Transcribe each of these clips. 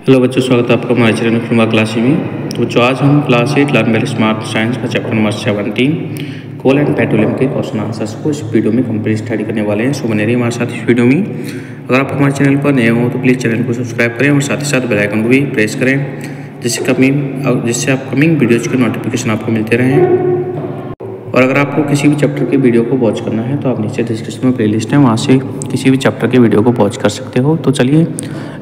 Hello बच्चों, स्वागत है आपका हमारे चैनल फ्रॉम क्लास में। तो बच्चों आज हम class 8 learn very smart science का chapter number 17 coal and petroleum के क्वेश्चन आंसर्स को इस वीडियो में कंप्लीट स्टडी करने वाले हैं। सो बने रहिए हमारे साथ इस वीडियो में। अगर आप हमारे चैनल पर नए हो तो प्लीज़ चैनल को सब्सक्राइब करें और साथ ही साथ बेल आइकन को भी प्रेस करें जिससे अपकमिंग वीडियोज़ के नोटिफिकेशन आपको मिलते रहें। और अगर आपको किसी भी चैप्टर के वीडियो को वॉच करना है तो आप नीचे डिस्क्रिप्शन में प्लेलिस्ट है, वहाँ से किसी भी चैप्टर के वीडियो को वॉच कर सकते हो। तो चलिए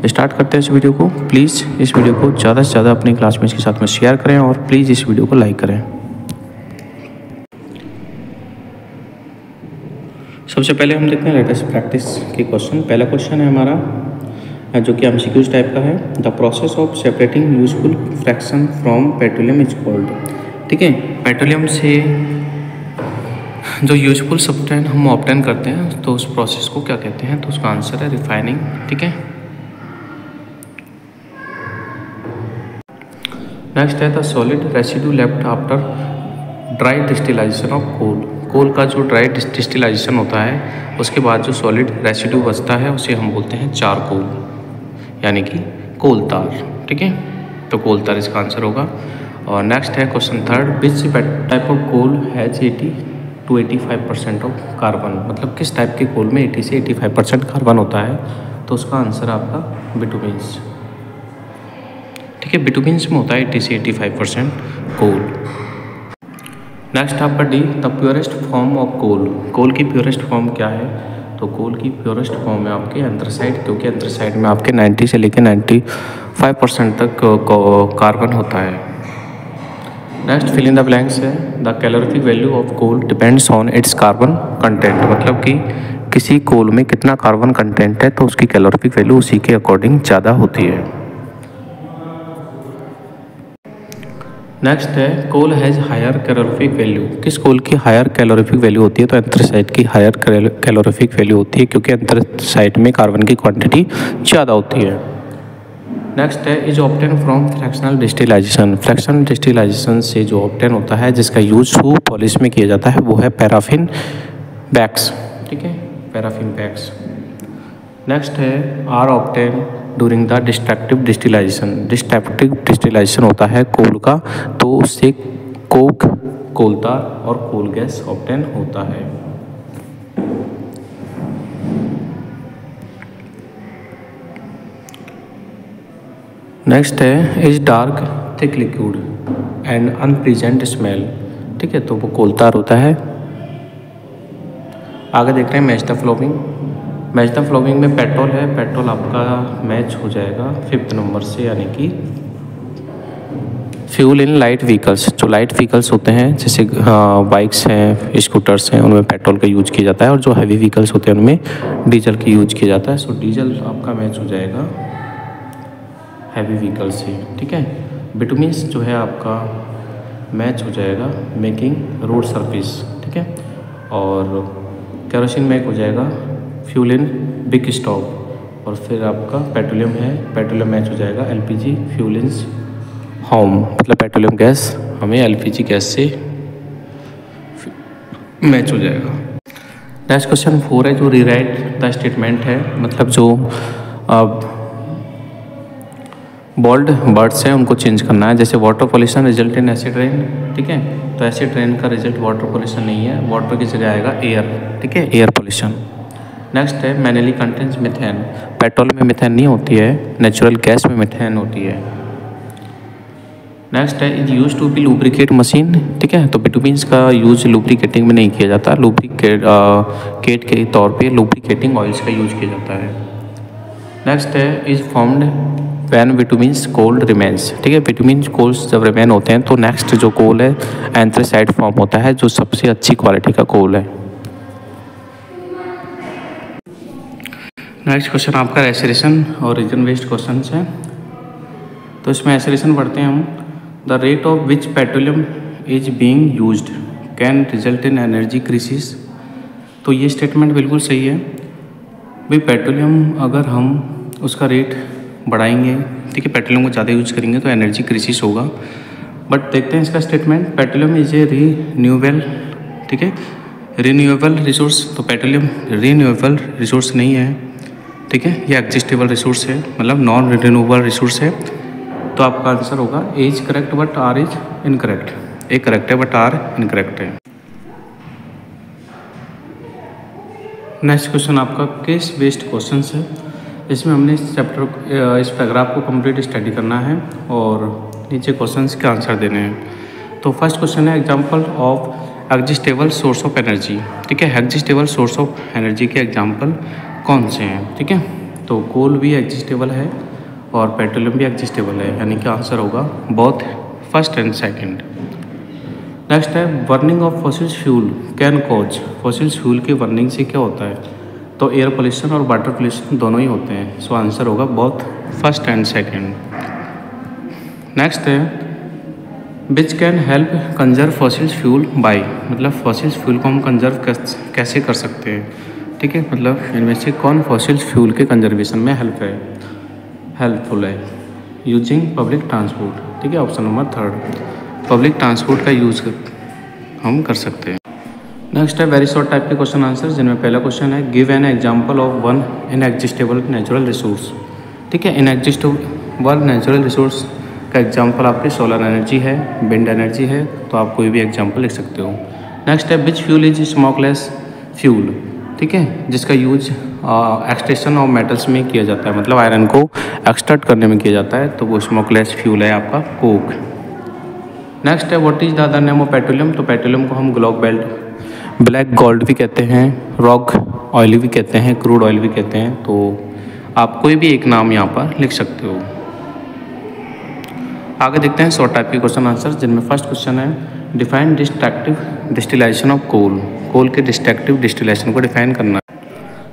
स्टार्ट करते हैं इस वीडियो को। प्लीज़ इस वीडियो को ज़्यादा से ज़्यादा अपने क्लासमेट्स के साथ में शेयर करें और प्लीज़ इस वीडियो को लाइक करें। सबसे पहले हम देखते हैं लेटेस्ट प्रैक्टिस के क्वेश्चन। पहला क्वेश्चन है हमारा जो कि एमसीक्यूज टाइप का है। The process of separating useful fraction from petroleum is called. ठीक है, पेट्रोलियम से जो यूजफुल सब्सटेंस हम ऑब्टेन करते हैं तो उस प्रोसेस को क्या कहते हैं? तो उसका आंसर है रिफाइनिंग। ठीक है, नेक्स्ट है the solid residue left after dry distillization of coal. Coal का जो ड्राई डिस्टिलाइजेशन होता है उसके बाद जो सॉलिड रेसिड्यू बचता है उसे हम बोलते हैं चारकोल, यानी कि कोल तार। ठीक है, तो कोल तार इसका आंसर होगा। और नेक्स्ट है question third, which type of coal has 80 to 85% of carbon. मतलब किस टाइप के कोल में 80 से 85% कार्बन होता है? तो उसका आंसर आपका बिटुमिन्स। ठीक है, बिटुमिन्स में होता है 80 से 85% कोल। नेक्स्ट आपका D, the purest form of coal. Coal की प्योरेस्ट फॉर्म क्या है? तो कोल की प्योरेस्ट फॉर्म है आपके एंथ्रासाइड, क्योंकि एंथ्रासाइड में आपके 90 से लेकर 95% तक कार्बन होता है। Next fill in the blanks है the calorific value of coal depends on its carbon content. मतलब कि किसी कोल में कितना कार्बन कंटेंट है तो उसकी कैलोरीफिक वैल्यू उसी के अकॉर्डिंग ज़्यादा होती है। नेक्स्ट है कोल हैज़ हायर कैलोरीफिक वैल्यू। किस कोल की हायर कैलोरीफिक वैल्यू होती है? तो एंथ्रासाइड की हायर कैलोरीफिक वैल्यू होती है, क्योंकि एंथ्रासाइड में कार्बन की क्वांटिटी ज़्यादा होती है। नेक्स्ट है is obtain from fractional distillization. Fractional distillization से जो ऑब्टेन होता है जिसका यूज शू पॉलिश में किया जाता है वो है पैराफिन वैक्स। ठीक है, पैराफिन वैक्स। नेक्स्ट है are obtain during the destructive distillization. Destructive distillization होता है कोल का, तो उससे कोक, कोल तार और कोल गैस ऑब्टेन होता है। नेक्स्ट है is dark thick liquid and unpleasant smell. ठीक है, तो वो कोल तार होता है। आगे देख रहे हैं match the flowing. Match the flowing में पेट्रोल है, पेट्रोल आपका मैच हो जाएगा 5th नंबर से, यानी कि फ्यूल इन लाइट व्हीकल्स। जो लाइट व्हीकल्स होते हैं जैसे बाइक्स हैं, स्कूटर्स हैं, उनमें पेट्रोल का यूज किया जाता है, और जो हैवी व्हीकल्स होते हैं उनमें डीजल का यूज किया जाता है। सो डीजल आपका मैच हो जाएगा हैवी व्हीकल से। ठीक है, बिटुमिन्स जो है आपका मैच हो जाएगा मेकिंग रोड सरफेस। ठीक है, और केरोसिन मैच हो जाएगा फ्यूल इन बिग स्टॉप। और फिर आपका पेट्रोलियम है, पेट्रोलियम मैच हो जाएगा एलपीजी फ्यूल इन होम। मतलब पेट्रोलियम गैस हमें एलपीजी गैस से मैच हो जाएगा। नेक्स्ट क्वेश्चन 4 है जो रीराइट द स्टेटमेंट है। मतलब जो बोल्ड वर्ड्स हैं उनको चेंज करना है। जैसे water pollution result in acid rain. ठीक है, तो एसिड रेन का रिजल्ट वाटर पॉल्यूशन नहीं है, वाटर की जगह आएगा एयर। ठीक है, एयर पॉल्यूशन। नेक्स्ट है मैनुअली कंटेंस मिथेन। पेट्रोल में मिथेन नहीं होती है, नेचुरल गैस में मिथेन होती है। नेक्स्ट है is use to be lubricate machine. ठीक है, तो बिटुमिन्स का यूज लुब्रिकेटिंग में नहीं किया जाता, लुब्रिकेट के तौर पे लुब्रिकेटिंग ऑयल्स का यूज किया जाता है। नेक्स्ट है is formed when bitumens cold remains. ठीक है, बिटुमिन्स कोल्स जब रिमेन होते हैं तो नेक्स्ट जो कोल है एंथ्रासाइड फॉर्म होता है, जो सबसे अच्छी क्वालिटी का कोल है। नेक्स्ट क्वेश्चन आपका एसिरेशन और रीजन बेस्ड क्वेश्चन है। तो इसमें एसिरेशन पढ़ते हैं हम। The rate of which petroleum is being used can result in energy crisis. तो ये स्टेटमेंट बिल्कुल सही है भाई। पेट्रोलियम अगर हम उसका रेट बढ़ाएंगे, ठीक है, पेट्रोलियम को ज़्यादा यूज करेंगे तो एनर्जी क्राइसिस होगा। बट देखते हैं इसका statement. Petroleum is a renewable. ठीक है, रीन्यूएबल रिसोर्स। तो पेट्रोलियम रीन्यूएबल रिसोर्स नहीं है, ठीक है, ये एग्जिस्टेबल रिसोर्स है, मतलब नॉन रिन्यूएबल रिसोर्स है। तो आपका आंसर होगा A is correct but R is incorrect. A correct है बट आर इनकरेक्ट है। नेक्स्ट क्वेश्चन आपका केस बेस्ड क्वेश्चन है। इसमें हमने इस चैप्टर इस पैराग्राफ को कंप्लीट स्टडी करना है और नीचे क्वेश्चंस के आंसर देने हैं। तो फर्स्ट क्वेश्चन है example of exhaustible source of energy. ठीक है, एग्जिस्टेबल सोर्स ऑफ एनर्जी के एग्जांपल कौन से हैं? ठीक है, तो कोल भी एग्जिस्टेबल है और पेट्रोलियम भी एग्जिस्टेबल है, यानी कि आंसर होगा both first and second. Next है burning of fossil fuel can cause. Fossil fuel की बर्निंग से क्या होता है? तो एयर पोल्यूशन और वाटर पोल्यूशन दोनों ही होते हैं। सो आंसर होगा both first and second. Next है which can help conserve fossil fuel by. मतलब फॉसिल फ्यूल को हम कंजर्व कैसे कर सकते हैं? ठीक है, मतलब इनमें से कौन फॉसिल फ्यूल के कंजर्वेशन में हेल्पफुल है? Using public transport. ठीक है, option number third, public transport का यूज़ हम कर सकते हैं। नेक्स्ट है वेरी शॉर्ट टाइप के क्वेश्चन आंसर, जिनमें पहला क्वेश्चन है give an example of one inexhaustible natural resource. ठीक है, इनएग्जिस्टेबल नेचुरल रिसोर्स का एग्जांपल आपके सोलर एनर्जी है, विंड एनर्जी है, तो आप कोई भी एग्जांपल लिख सकते हो। नेक्स्ट है विच फ्यूल इज स्मोकलेस फ्यूल। ठीक है, जिसका यूज एक्सट्रैक्शन ऑफ मेटल्स में किया जाता है, मतलब आयरन को एक्सट्रैक्ट करने में किया जाता है, तो वो स्मोकलेस फ्यूल है आपका कोक। नेक्स्ट है what is the other name of petroleum. तो पेट्रोलियम को हम ब्लैक गोल्ड भी कहते हैं, रॉक ऑयल भी कहते हैं, क्रूड ऑयल भी कहते हैं, तो आप कोई भी एक नाम यहाँ पर लिख सकते हो। आगे देखते हैं शॉर्ट टाइप के क्वेश्चन आंसर, जिनमें फर्स्ट क्वेश्चन है define destructive distillation of coal. Coal के डिस्ट्रक्टिव डिस्टिलेशन को डिफाइन करना है।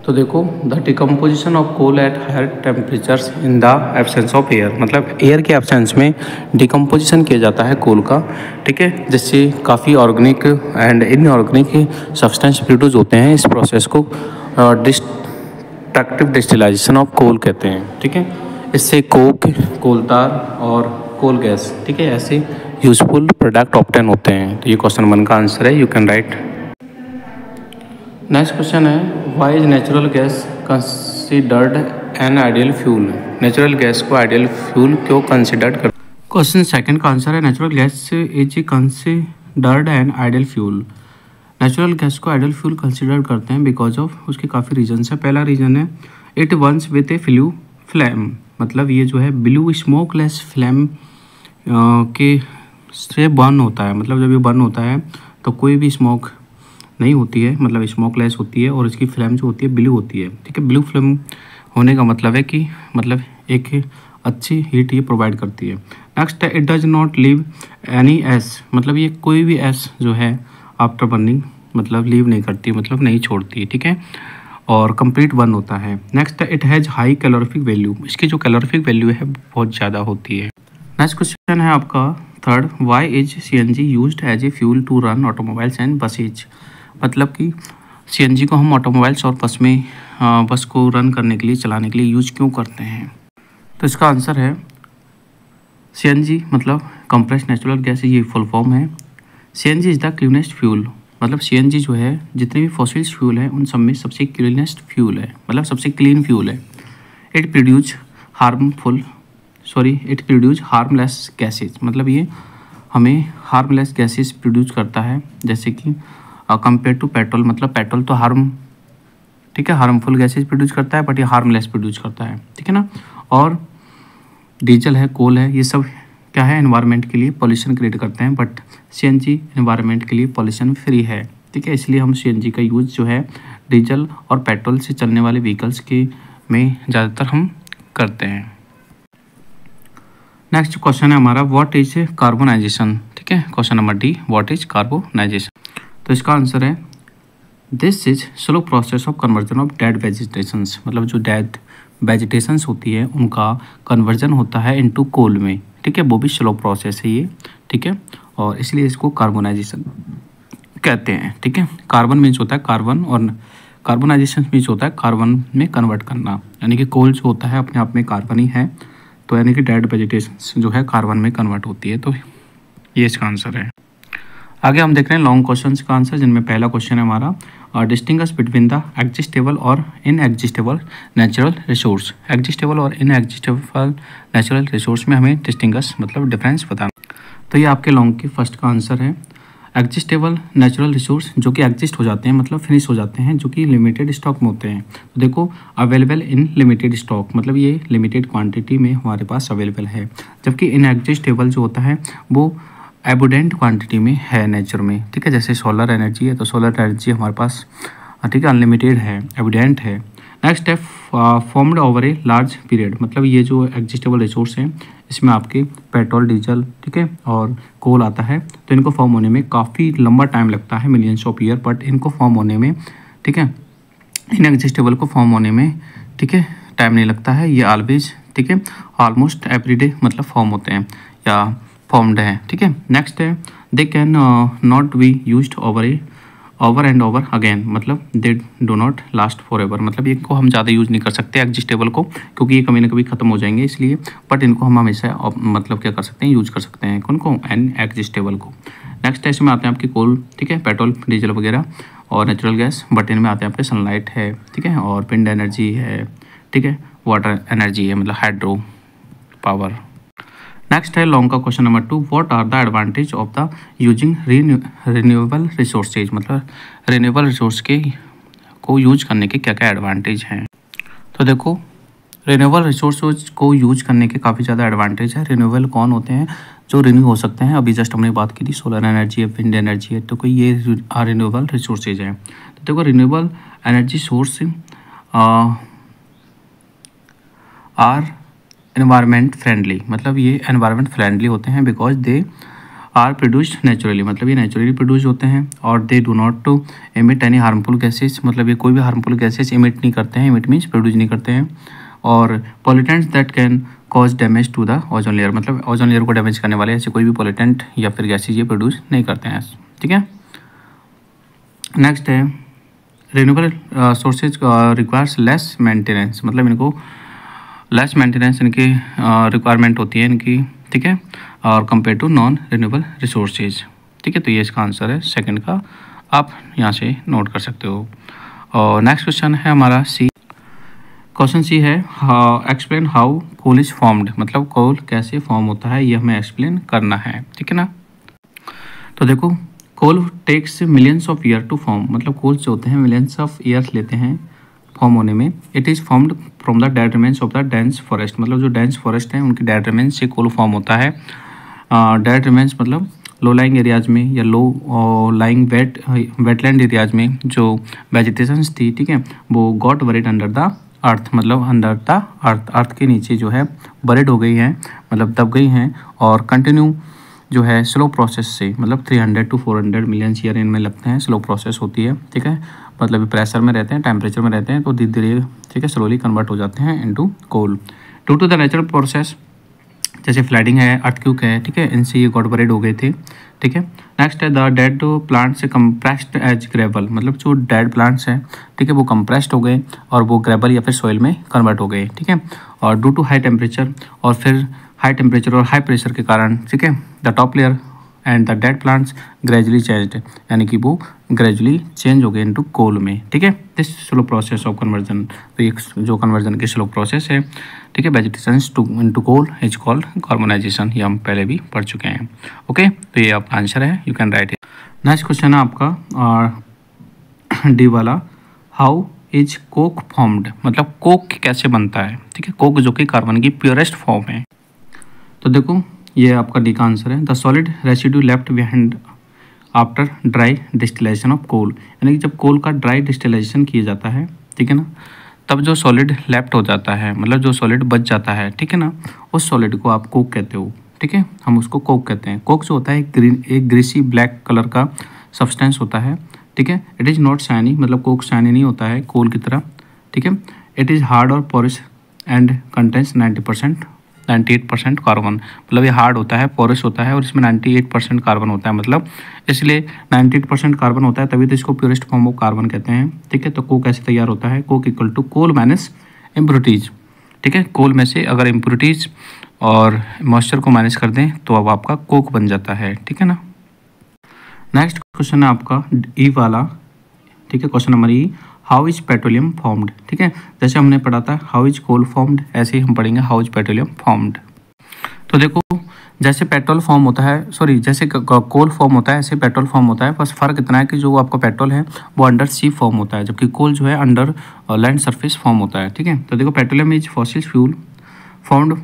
तो देखो the decomposition of coal at higher temperatures in the absence of air. मतलब एयर के एब्सेंस में डिकम्पोजिशन किया जाता है कोल का। ठीक है, जिससे काफ़ी organic and inorganic substance produce होते हैं। इस प्रोसेस को डिस्ट्रक्टिव डिस्टिलाइजेशन ऑफ कोल कहते हैं। ठीक है, इससे कोक, कोल तार और कोल गैस, ठीक है, ऐसे यूजफुल प्रोडक्ट ऑब्टेन होते हैं। तो ये क्वेश्चन 1 का आंसर है, you can write. Next question है why is natural gas considered an ideal fuel. Natural gas को आइडियल फ्यूल क्यों कंसिडर्ड कर। क्वेश्चन सेकंड का आंसर है natural gas is considered an ideal fuel. Natural gas को ideal fuel consider करते हैं because of उसके काफ़ी रीजन्स है। पहला रीज़न है it Burns with A blue flame. मतलब ये जो है ब्लू स्मोकलेस फ्लेम के से बर्न होता है। मतलब जब ये बर्न होता है तो कोई भी स्मोक नहीं होती है, मतलब स्मोकलेस होती है और इसकी फ्लेम जो होती है ब्लू होती है। ठीक है, ब्लू फ्लेम होने का मतलब है कि मतलब एक अच्छी हीट ये प्रोवाइड करती है। नेक्स्ट है it does not leave any S. मतलब ये कोई भी एस जो है आफ्टर बर्निंग मतलब लीव नहीं करती, मतलब नहीं छोड़ती। ठीक है, और कंप्लीट बर्न होता है। नेक्स्ट है it has high calorific value. इसकी जो कैलोरीफिक वैल्यू है बहुत ज़्यादा होती है। नेक्स्ट क्वेश्चन है आपका third why is CNG used as a fuel to run automobiles and buses. मतलब कि CNG को हम ऑटोमोबाइल्स और बस को रन करने के लिए, चलाने के लिए यूज क्यों करते हैं? तो इसका आंसर है CNG मतलब कंप्रेस्ड नेचुरल गैस, ये फुल फॉर्म है। CNG is the cleanest fuel. मतलब CNG जो है जितने भी फॉसिल फ्यूल हैं उन सब में सबसे क्लीनेस्ट फ्यूल है, मतलब सबसे क्लीन फ्यूल है। It produce harmless gases. मतलब ये हमें हार्मलेस गैसेज प्रोड्यूस करता है, जैसे कि कंपेयर टू पेट्रोल। मतलब पेट्रोल तो हार्मफुल गैसेज प्रोड्यूस करता है, बट ये हार्मलेस प्रोड्यूस करता है। ठीक है ना। और डीजल है, कोल है, ये सब क्या है, एनवायरनमेंट के लिए पॉल्यूशन क्रिएट करते हैं, बट CNG एनवायरनमेंट के लिए पॉल्यूशन फ्री है। ठीक है, इसलिए हम CNG का यूज़ जो है डीजल और पेट्रोल से चलने वाले व्हीकल्स के में ज़्यादातर हम करते हैं। नेक्स्ट क्वेश्चन है हमारा व्हाट इज कार्बोनाइजेशन। ठीक है, question number D, what is carbonisation. तो इसका आंसर है this is slow process of conversion of dead vegetations. मतलब जो डेड वेजिटेशंस होती है उनका कन्वर्जन होता है इनटू कोल में। ठीक है, वो भी स्लो प्रोसेस है ये। ठीक है, और इसलिए इसको कार्बोनाइजेशन कहते हैं। ठीक है, कार्बन मीन्स होता है कार्बन और कार्बोनाइजेशन मीन्स होता है कार्बन में कन्वर्ट करना। यानी कि कोल जो होता है अपने आप में कार्बन ही है, तो यानी कि डेड वेजिटेशन जो है कार्बन में कन्वर्ट होती है। तो ये इसका आंसर है। आगे हम देख रहे हैं लॉन्ग क्वेश्चंस का आंसर, जिनमें पहला क्वेश्चन है हमारा डिस्टिंग्विश बिटवीन द एग्जिस्टेबल और इनएग्जिस्टेबल नेचुरल रिसोर्स। एग्जिस्टेबल और इनएग्जिस्टेबल नेचुरल रिसोर्स में हमें डिस्टिंग्विश मतलब डिफरेंस बताना। तो ये आपके लॉन्ग के फर्स्ट का आंसर है। एग्जिस्टेबल नेचुरल रिसोर्स जो कि एग्जिस्ट हो जाते हैं मतलब फिनिश हो जाते हैं, जो कि लिमिटेड स्टॉक में होते हैं। तो देखो अवेलेबल इन लिमिटेड स्टॉक मतलब ये लिमिटेड क्वांटिटी में हमारे पास अवेलेबल है, जबकि इनएग्जिस्टेबल जो होता है वो एबुडेंट क्वांटिटी में है नेचर में, ठीक है। जैसे सोलर एनर्जी है तो सोलर एनर्जी हमारे पास ठीक है अनलिमिटेड है, एबुडेंट है। नेक्स्ट है formed over a large period, मतलब ये जो एग्जिस्टेबल रिसोर्स हैं इसमें आपके पेट्रोल डीजल ठीक है और कोल आता है, तो इनको फॉर्म होने में काफ़ी लंबा टाइम लगता है, मिलियंस ऑफ ईयर, बट इनको फॉर्म होने में ठीक है इनएग्जिस्टेबल को फॉर्म होने में ठीक है टाइम नहीं लगता है। ये ऑलवेज ठीक है ऑलमोस्ट एवरीडे मतलब फॉर्म होते हैं या फॉर्म्ड है, ठीक है। नेक्स्ट है they can not be used over and over again, मतलब they do not last forever, मतलब इनको हम ज़्यादा यूज़ नहीं कर सकते एग्जिस्टेबल को, क्योंकि ये कभी ना कभी ख़त्म हो जाएंगे इसलिए, बट इनको हम हमेशा मतलब क्या कर सकते हैं यूज़ कर सकते हैं उनको एन एग्जिस्टेबल को। नेक्स्ट है इसमें आते हैं आपके कोल ठीक है पेट्रोल डीजल वगैरह और नेचुरल गैस, बट इनमें आते हैं आपके सनलाइट है ठीक है और विंड एनर्जी है ठीक है वाटर एनर्जी है मतलब हाइड्रो पावर। नेक्स्ट है लॉन्ग का question number 2, what are the advantage of the using renewable resources, मतलब रिन्यूएबल रिसोर्स के को यूज करने के क्या क्या एडवांटेज हैं। तो देखो रिन्यूएबल रिसोर्स को यूज करने के काफ़ी ज़्यादा एडवांटेज है। रिन्यूएबल कौन होते हैं जो रिन्यू हो सकते हैं, अभी जस्ट हमने बात की थी सोलर एनर्जी है विंड एनर्जी है, तो कोई ये रिन्यूएबल रिसोर्सेज हैं। तो देखो renewable energy source are environment friendly, मतलब ये एनवायरनमेंट फ्रेंडली होते हैं because they are produced naturally, मतलब ये नेचुरली प्रोड्यूस होते हैं और they do not emit any harmful gases, मतलब ये कोई भी हार्मफुल गैसेज एमिट नहीं करते हैं, एमिट मीन्स प्रोड्यूस नहीं करते हैं। और pollutants that can cause damage to the ozone layer, मतलब ओजोन लेयर को डैमेज करने वाले ऐसे कोई भी पॉल्यूटेंट या फिर गैसेज ये प्रोड्यूस नहीं करते हैं, ठीक है। नेक्स्ट है renewable sources requires less maintenance, मतलब इनको लेस मेंटेनेंस इनकी रिक्वायरमेंट होती है इनकी ठीक है और compare to non renewable resources, ठीक है। तो ये इसका आंसर है सेकंड का, आप यहाँ से नोट कर सकते हो। और नेक्स्ट क्वेश्चन है हमारा सी, क्वेश्चन सी है explain how coal is formed, मतलब कोल कैसे फॉर्म होता है ये हमें एक्सप्लेन करना है, ठीक है ना। तो देखो coal takes millions of year to form, मतलब कोल जो होते हैं मिलियंस ऑफ ईयर्स लेते हैं फॉर्म होने में। It is formed from the dead remains of the dense forest, मतलब जो डेंस फॉरेस्ट हैं उनकी डेड रिमेन्स से कोल फॉर्म होता है। डेड रिमेन्स मतलब लो लाइंग एरियाज में या लो लाइंग वेटलैंड एरियाज में जो वेजिटेशंस थी ठीक है वो got buried under the earth, मतलब अंडर द अर्थ के नीचे जो है बरीड हो गई हैं, मतलब दब गई हैं और कंटिन्यू जो है स्लो प्रोसेस से, मतलब 300 to 400 मिलियन ईयर इनमें लगते हैं, स्लो प्रोसेस होती है ठीक है, मतलब प्रेशर में रहते हैं टेम्परेचर में रहते हैं तो धीरे धीरे ठीक है स्लोली कन्वर्ट हो जाते हैं into coal due to the natural process, जैसे फ्लडिंग है अर्थक्वेक है ठीक है इनसे ये गॉट बरीड हो गए थे, ठीक है। नेक्स्ट है द डेड प्लांट से कंप्रेस्ड एज ग्रेवल, मतलब जो डेड प्लांट्स हैं ठीक है वो कंप्रेस्ड हो गए और वो ग्रेवल या फिर सॉइल में कन्वर्ट हो गए, ठीक है। और ड्यू टू हाई टेम्परेचर, और फिर हाई टेम्परेचर और हाई प्रेशर के कारण ठीक है the top layer and the dead plants gradually changed, यानी कि वो ग्रेजुअली चेंज हो गए इनटू कोल में, ठीक है। This slow process of conversion, तो एक जो कन्वर्जन की स्लो प्रोसेस है ठीक है vegetation to into coal is called carbonisation, ये हम पहले भी पढ़ चुके हैं, ओके। तो ये आपका आंसर है, you can right it. Next question है आपका डी वाला, हाउ इज कोक फॉर्म्ड, मतलब कोक कैसे बनता है, ठीक है। कोक जो कि कार्बन की प्योरेस्ट फॉर्म है। तो देखो ये आपका डी का आंसर है, the solid residue left behind after dry distillation of coal, यानी कि जब कोल का ड्राई डिस्टिलेशन किया जाता है ठीक है ना तब जो सॉलिड लेफ्ट हो जाता है, मतलब जो सॉलिड बच जाता है ठीक है ना, उस सॉलिड को आप कोक कहते हो, ठीक है। हम उसको कोक कहते हैं। कोक जो होता है एक ग्रीसी ब्लैक कलर का सब्सटेंस होता है, ठीक है। इट इज़ नॉट शाइनी, मतलब कोक शाइनी नहीं होता है कोल की तरह, ठीक है। इट इज़ हार्ड और पोरस एंड कंटेंस 98% कार्बन, मतलब ये हार्ड होता है पोरस होता है और इसमें 98% कार्बन होता है, मतलब इसलिए 98% कार्बन होता है तभी तो इसको प्योरेस्ट फॉर्म ऑफ कार्बन कहते हैं, ठीक है। तो कोक ऐसे तैयार होता है, coke equal to coal minus impurities, ठीक है। कोल में से अगर इम्प्योरिटीज़ और मॉइस्चर को माइनस कर दें तो अब आपका कोक बन जाता है, ठीक है ना। नेक्स्ट क्वेश्चन है आपका ई वाला, ठीक है, question number E, how is petroleum formed. ठीक है, जैसे हमने पढ़ा था हाउ इज कोल फॉर्म्ड, ऐसे ही हम पढ़ेंगे हाउ इज पेट्रोलियम फॉर्म्ड। तो देखो जैसे पेट्रोल फॉर्म होता है, सॉरी जैसे कोल फॉर्म होता है ऐसे पेट्रोल फॉर्म होता है, बस फ़र्क इतना है कि जो आपका पेट्रोल है वो अंडर सी फॉर्म होता है, जबकि कोल जो है अंडर लैंड सरफेस फॉर्म होता है। ठीक है, तो देखो petroleum is fossil fuel formed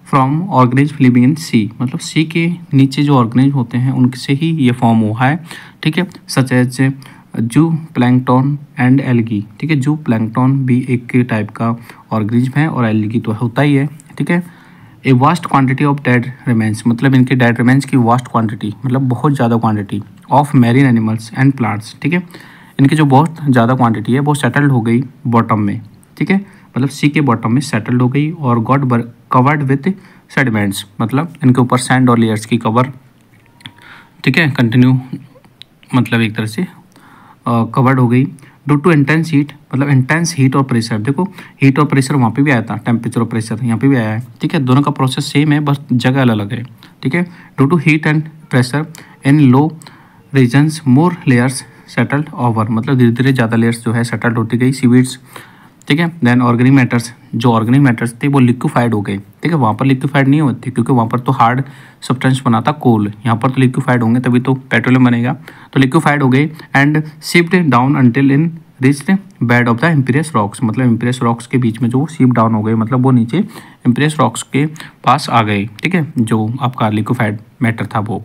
from organism living in sea, मतलब सी के नीचे जो ऑर्गेनिज्म होते हैं उनसे ही ये फॉर्म हुआ है। ठीक है, सच एज जू प्लैंकटन एंड एल्गी। ठीक है, जू प्लैंकटन भी एक टाइप का ऑर्गेनिज्म है और एल्गी तो होता ही है। ठीक है, a vast quantity of dead remains, मतलब इनके डेड रिमेन्स की वास्ट क्वांटिटी, मतलब बहुत ज़्यादा quantity of marine animals and plants. ठीक है, इनकी जो बहुत ज़्यादा क्वांटिटी है वो सेटल्ड हो गई बॉटम में। ठीक है, मतलब सी के बॉटम में सेटल्ड हो गई और गॉट कवर्ड विथ सेडिमेंट्स, मतलब इनके ऊपर सैंड और लेयर्स की कवर, ठीक है, कंटिन्यू मतलब एक तरह से कवर्ड हो गई। ड्यू टू इंटेंस हीट, मतलब इंटेंस हीट और प्रेशर, देखो हीट और प्रेशर वहाँ पे भी आया था, टेम्परेचर और प्रेशर यहाँ पे भी आया है। ठीक है, दोनों का प्रोसेस सेम है, बस जगह अलग अलग है। ठीक है, due to heat and pressure in low regions more layers settled over, मतलब धीरे धीरे ज़्यादा लेयर्स जो है सेटल्ड होती गई सीवीड्स। ठीक है, देन ऑर्गेनिक मैटर्स, जो ऑर्गेनिक मैटर्स थे वो लिक्विफाइड हो गए। ठीक है, वहाँ पर लिक्विफाइड नहीं होते क्योंकि वहाँ पर तो हार्ड सब्सटेंस बना था कोल, यहाँ पर तो लिक्विफाइड होंगे तभी तो पेट्रोलियम बनेगा। तो लिक्विफाइड हो गए and shift down until in reached bed of the imperious rocks, मतलब इम्पीरियस रॉक्स के बीच में जो शिफ्ट डाउन हो गए, मतलब वो नीचे इम्पीरियस रॉक्स के पास आ गए। ठीक है, जो आपका लिक्विफाइड मैटर था वो।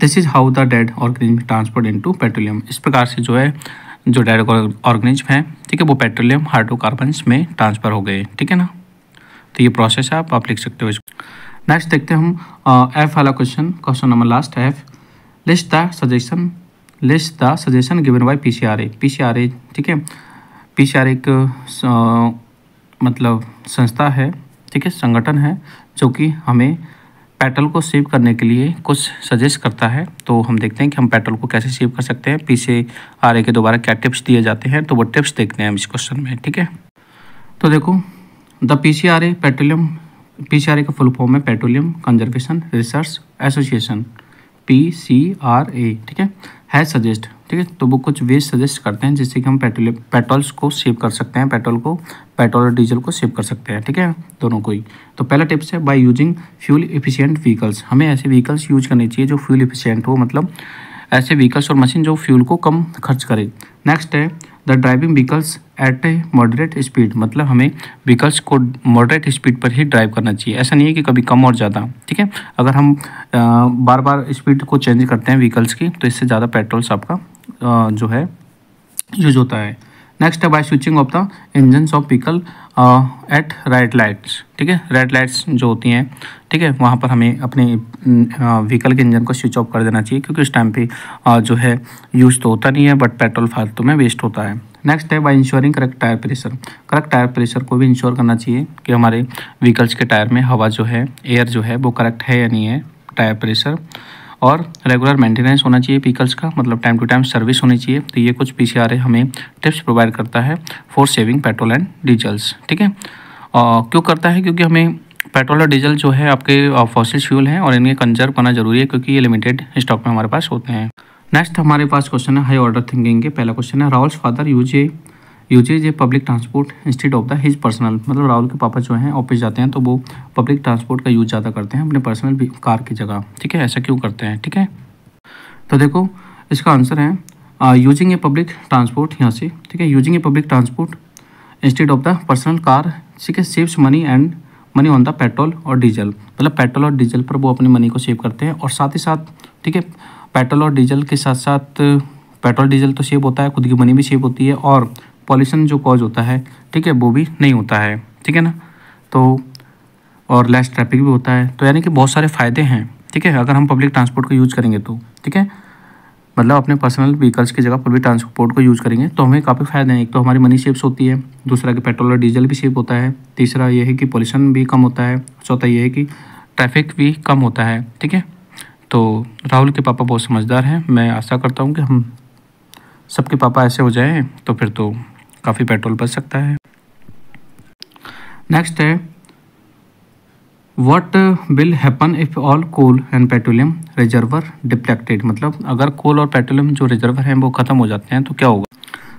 This is how the dead organism transferred into petroleum, इस प्रकार से जो है जो डेड ऑर्गेनिज्म है, ठीक है, वो पेट्रोलियम हाइड्रोकार्बन्स में ट्रांसफर हो गए। ठीक है ना, तो ये प्रोसेस है, आप लिख सकते हो इसको। नेक्स्ट देखते हैं हम एफ वाला question, question number last F, list the suggestion given by PCRA. PCRA, ठीक है, पीसीआरए एक मतलब संस्था है, ठीक है, संगठन है जो कि हमें पेट्रोल को सेव करने के लिए कुछ सजेस्ट करता है। तो हम देखते हैं कि हम पेट्रोल को कैसे सेव कर सकते हैं, पीसीआरए के द्वारा क्या टिप्स दिए जाते हैं, तो वो टिप्स देखते हैं हम इस क्वेश्चन में। ठीक है, तो देखो द पीसीआरए का फुल फॉर्म है petroleum conservation research association, PCRA. ठीक है, सजेस्ट, ठीक है, तो वो कुछ वेज सजेस्ट करते हैं जिससे कि हम पेट्रोल्स को सेव कर सकते हैं, पेट्रोल और डीजल को सेव कर सकते हैं। ठीक है, दोनों को ही। तो पहला टिप्स है by using fuel efficient vehicles, हमें ऐसे व्हीकल्स यूज करने चाहिए जो फ्यूल इफिशिएंट हो, मतलब ऐसे व्हीकल्स और मशीन जो फ्यूल को कम खर्च करे। नेक्स्ट है the driving vehicles at a moderate speed, मतलब हमें व्हीकल्स को मॉडरेट स्पीड पर ही ड्राइव करना चाहिए, ऐसा नहीं है कि कभी कम और ज़्यादा। ठीक है, अगर हम बार बार स्पीड को चेंज करते हैं व्हीकल्स की तो इससे ज़्यादा पेट्रोल्स आपका जो है यूज होता है। नेक्स्ट है by switching off the engines of vehicle at red lights, ठीक है, रेड लाइट्स जो होती हैं, ठीक है, वहाँ पर हमें अपने व्हीकल के इंजन को स्विच ऑफ कर देना चाहिए क्योंकि उस टाइम पे जो है यूज़ तो होता नहीं है बट पेट्रोल फालतू में वेस्ट होता है। नेक्स्ट है by ensuring correct tyre pressure, correct tyre pressure को भी इंश्योर करना चाहिए कि हमारे व्हीकल्स के टायर में हवा जो है, एयर जो है वो करेक्ट है या नहीं है, टायर प्रेशर। और रेगुलर मेंटेनेंस होना चाहिए व्हीकल्स का, मतलब टाइम टू टाइम सर्विस होनी चाहिए। तो ये कुछ पीसीआरए हमें टिप्स प्रोवाइड करता है for saving petrol and diesels. ठीक है, क्यों करता है, क्योंकि हमें पेट्रोल और डीजल जो है आपके फॉसिल फ्यूल हैं और इनके कंजर्व करना जरूरी है क्योंकि ये लिमिटेड स्टॉक में हमारे पास होते हैं। नेक्स्ट हमारे पास क्वेश्चन है हाई ऑर्डर थिंकिंग के। पहला क्वेश्चन है Rahul's father usage a public transport instead of the his personal, मतलब राहुल के पापा जो हैं ऑफिस जाते हैं तो वो पब्लिक ट्रांसपोर्ट का यूज ज़्यादा करते हैं अपने पर्सनल कार की जगह। ठीक है, ऐसा क्यों करते हैं। ठीक है, तो देखो इसका आंसर है यूजिंग ए पब्लिक ट्रांसपोर्ट, यहाँ से, ठीक है, using a public transport instead of the personal car, ठीक है, saves money on the petrol और डीजल, मतलब पेट्रोल और डीजल पर वो अपनी मनी को सेव करते हैं और साथ ही साथ, ठीक है, पेट्रोल और डीजल के साथ साथ पेट्रोल डीजल तो सेव होता है, खुद की मनी भी सेव होती है और पॉल्यूशन जो कॉज होता है, ठीक है, वो भी नहीं होता है। ठीक है ना, तो और लेस ट्रैफिक भी होता है, तो यानी कि बहुत सारे फ़ायदे हैं। ठीक है, अगर हम पब्लिक ट्रांसपोर्ट को यूज़ करेंगे तो, ठीक है, मतलब अपने पर्सनल व्हीकल्स की जगह पब्लिक ट्रांसपोर्ट को यूज़ करेंगे तो हमें काफ़ी फ़ायदे हैं। एक तो हमारी मनी सेव्स होती है, दूसरा कि पेट्रोल और डीजल भी सेव होता है, तीसरा ये है कि पॉल्यूशन भी कम होता है, चौथा ये है कि ट्रैफिक भी कम होता है। ठीक है, तो राहुल के पापा बहुत समझदार हैं, मैं आशा करता हूँ कि हम सबके पापा ऐसे हो जाएं तो फिर तो काफ़ी पेट्रोल बच सकता है। नेक्स्ट है what will happen if all coal and petroleum reservoir depleted, मतलब अगर कोल और पेट्रोलियम जो रिजर्वर हैं वो ख़त्म हो जाते हैं तो क्या होगा।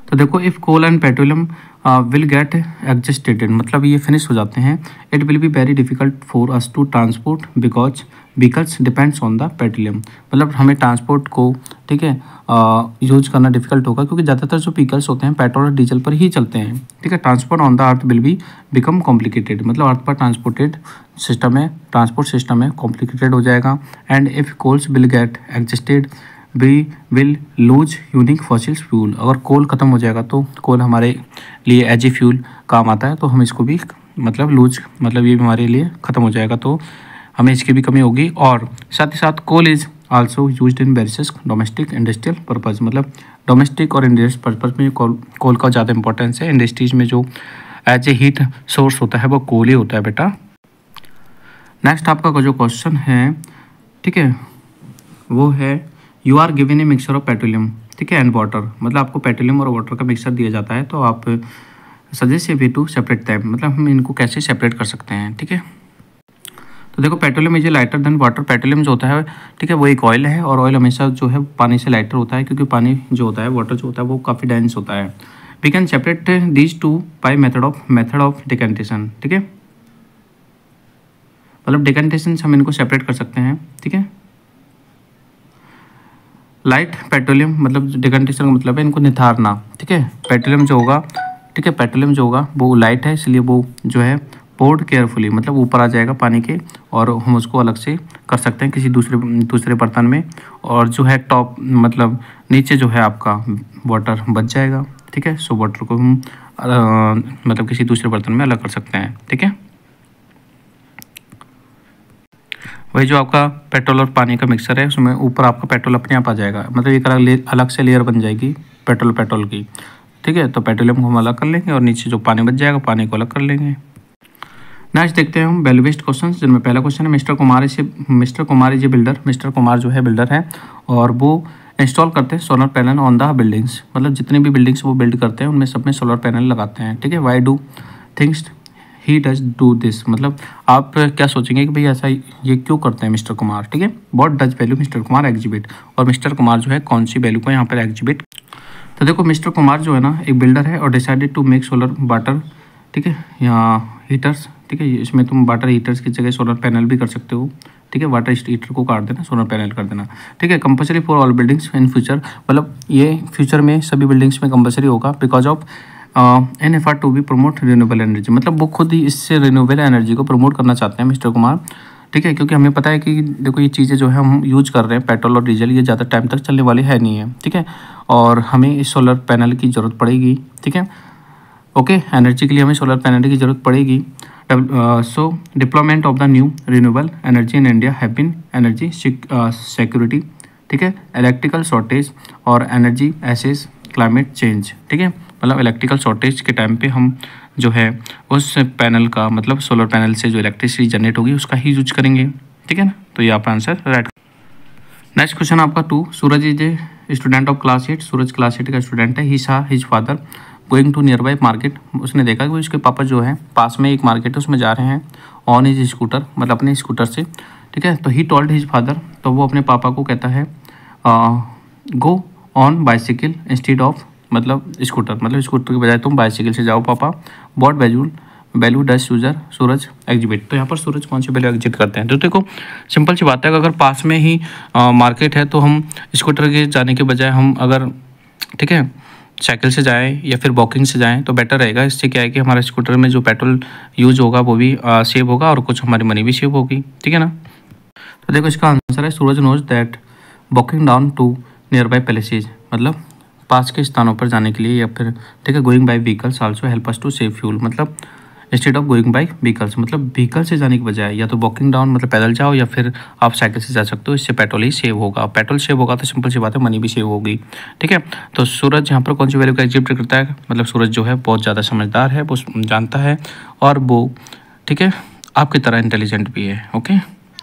तो देखो, if coal and petroleum will get existed, मतलब ये फिनिश हो जाते हैं, it will be very difficult for us to transport because vehicles depends on the petroleum, मतलब हमें ट्रांसपोर्ट को, ठीक है, यूज करना डिफिकल्ट होगा क्योंकि ज़्यादातर जो व्हीकल्स होते हैं पेट्रोल और डीजल पर ही चलते हैं, ठीक है। Transport on the earth will be become complicated, मतलब अर्थ पर ट्रांसपोर्ट सिस्टम है कॉम्प्लिकेटेड हो जाएगा। And if coals will get existed we will lose unique fossils fuel, अगर कोल ख़त्म हो जाएगा तो कोल हमारे लिए एज ए फ्यूल काम आता है, तो हम इसको भी मतलब लूज, मतलब ये भी हमारे लिए ख़त्म हो जाएगा, तो हमें इसकी भी कमी होगी। और साथ ही साथ coal is also used in various domestic industrial purpose, मतलब डोमेस्टिक और इंडस्ट्रियल पर्पज़ में कोल का ज़्यादा इंपॉर्टेंस है। इंडस्ट्रीज में जो एज ए हीट सोर्स होता है वो कोल ही होता है बेटा। नेक्स्ट आपका जो क्वेश्चन है, ठीक है, वो है you are given a mixture of petroleum, ठीक है, एंड वाटर, मतलब आपको पेट्रोलियम और वाटर का मिक्सचर दिया जाता है, तो आप suggest a way to separate them, मतलब हम इनको कैसे सेपरेट कर सकते हैं, ठीक है। तो देखो, petroleum is lighter than water, petroleum जो होता है, ठीक है, वो एक ऑयल है और ऑयल हमेशा जो है पानी से लाइटर होता है क्योंकि पानी जो होता है, वाटर जो होता है वो काफ़ी डेंस होता है। We can separate these two by method of decantation, ठीक है, मतलब डिकेंटेशन से हम इनको सेपरेट कर सकते हैं, ठीक है। लाइट पेट्रोलियम, मतलब डिकेंटेशन का मतलब है इनको निथारना, ठीक है। पेट्रोलियम जो होगा, ठीक है, पेट्रोलियम जो होगा वो लाइट है, इसलिए वो जो है पोर्ड केयरफुली, मतलब ऊपर आ जाएगा पानी के, और हम उसको अलग से कर सकते हैं किसी दूसरे बर्तन में, और जो है टॉप, मतलब नीचे जो है आपका वाटर बच जाएगा, ठीक है। सो वाटर को हम मतलब किसी दूसरे बर्तन में अलग कर सकते हैं, ठीक है। वही जो आपका पेट्रोल और पानी का मिक्सर है उसमें ऊपर आपका पेट्रोल अपने आप आ जाएगा, मतलब एक अलग से लेयर बन जाएगी पेट्रोल की, ठीक है। तो पेट्रोलियम को हम अलग कर लेंगे और नीचे जो पानी बच जाएगा पानी को अलग कर लेंगे। नेक्स्ट देखते हैं हम वैल्यू बेस्ड क्वेश्चन, जिनमें पहला क्वेश्चन है mister Kumar is a builder, mister Kumar जो है बिल्डर है और वो इंस्टॉल करते हैं solar panel on the buildings, मतलब जितनी भी बिल्डिंग्स वो बिल्ड करते हैं उनमें सब में सोलर पैनल लगाते हैं, ठीक है। Why do things he does do this, मतलब आप क्या सोचेंगे कि भाई ऐसा ये क्यों करते हैं मिस्टर कुमार, ठीक है। What does value mister Kumar exhibit, और मिस्टर कुमार जो है कौन सी वैल्यू को यहाँ पर एग्जिबिट। तो देखो, मिस्टर कुमार जो है ना एक बिल्डर है और decided to make solar water, ठीक है, यहाँ हीटर्स, ठीक है, इसमें तुम वाटर हीटर्स की जगह सोलर पैनल भी कर सकते हो, ठीक है। वाटर हीटर को काट देना, सोलर पैनल कर देना, ठीक है। Compulsory for all buildings in future, मतलब ये फ्यूचर में सभी बिल्डिंग्स में कंपल्सरी होगा, because of an effort to be promote renewable energy, मतलब वो खुद ही इससे रिन्यूएबल एनर्जी को प्रमोट करना चाहते हैं मिस्टर कुमार, ठीक है। क्योंकि हमें पता है कि देखो ये चीज़ें जो है हम यूज कर रहे हैं पेट्रोल और डीजल, ये ज़्यादा टाइम तक चलने वाली है नहीं है, ठीक है, और हमें इस सोलर पैनल की ज़रूरत पड़ेगी, ठीक है। ओके, एनर्जी के लिए हमें सोलर पैनल की ज़रूरत पड़ेगी। So deployment of the new renewable energy in India have been energy security, ठीक है, इलेक्ट्रिकल शॉर्टेज और एनर्जी एसेस क्लाइमेट चेंज, ठीक है, मतलब इलेक्ट्रिकल शॉर्टेज के टाइम पे हम जो है उस पैनल का, मतलब सोलर पैनल से जो इलेक्ट्रिसिटी जनरेट होगी उसका ही यूज करेंगे, ठीक है ना। तो ये आपका आंसर राइट। नेक्स्ट क्वेश्चन आपका 2, Suraj is a student of class 8, Suraj class 8 का स्टूडेंट है। He saw his father going to nearby market, उसने देखा कि उसके पापा जो है पास में एक मार्केट है उसमें जा रहे हैं, ऑन हिज स्कूटर, मतलब अपने स्कूटर से, ठीक है। तो ही टोल्ड हिज फादर, तो वो अपने पापा को कहता है go on bicycle instead of, मतलब स्कूटर, मतलब स्कूटर की बजाय तुम बाइसिकल से जाओ पापा। What value does Suraj exhibit, तो यहाँ पर सूरज कौन सी वैल्यू एग्जिट करते हैं। तो देखो सिंपल सी बात है, अगर पास में ही मार्केट है तो हम स्कूटर के जाने के बजाय हम अगर, ठीक है, साइकिल से जाएं या फिर वॉकिंग से जाएं तो बेटर रहेगा। इससे क्या है कि हमारे स्कूटर में जो पेट्रोल यूज होगा वो भी सेव होगा और कुछ हमारी मनी भी सेव होगी, ठीक है ना। तो देखो इसका आंसर है Suraj knows that walking down to nearby palaces, मतलब पास के स्थानों पर जाने के लिए, या फिर ठीक है going by vehicles also help us to save fuel, मतलब instead of going by vehicles, मतलब व्हीकल से जाने के बजाय या तो वॉकिंग डाउन मतलब पैदल जाओ या फिर आप साइकिल से जा सकते हो, इससे पेट्रोल ही सेव होगा। पेट्रोल सेव होगा तो सिंपल सी बात है मनी भी सेव होगी, ठीक है। तो सूरज यहाँ पर कौन सी वैल्यू का एग्जिबिट करता है, मतलब सूरज जो है बहुत ज़्यादा समझदार है, वो जानता है और वो, ठीक है, आपकी तरह इंटेलिजेंट भी है। ओके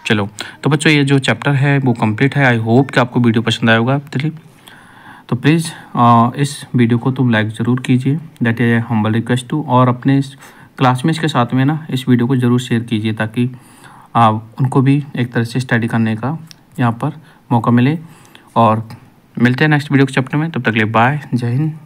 चलो, तो बच्चों ये जो चैप्टर है वो कंप्लीट है। आई होप कि आपको वीडियो पसंद आया होगा। तो प्लीज़ इस वीडियो को तुम लाइक ज़रूर कीजिए, that is humble request to, और अपने क्लासमेट्स के साथ में ना इस वीडियो को ज़रूर शेयर कीजिए ताकि उनको भी एक तरह से स्टडी करने का यहाँ पर मौका मिले। और मिलते हैं नेक्स्ट वीडियो के चैप्टर में, तब तक के लिए बाय, जय हिंद।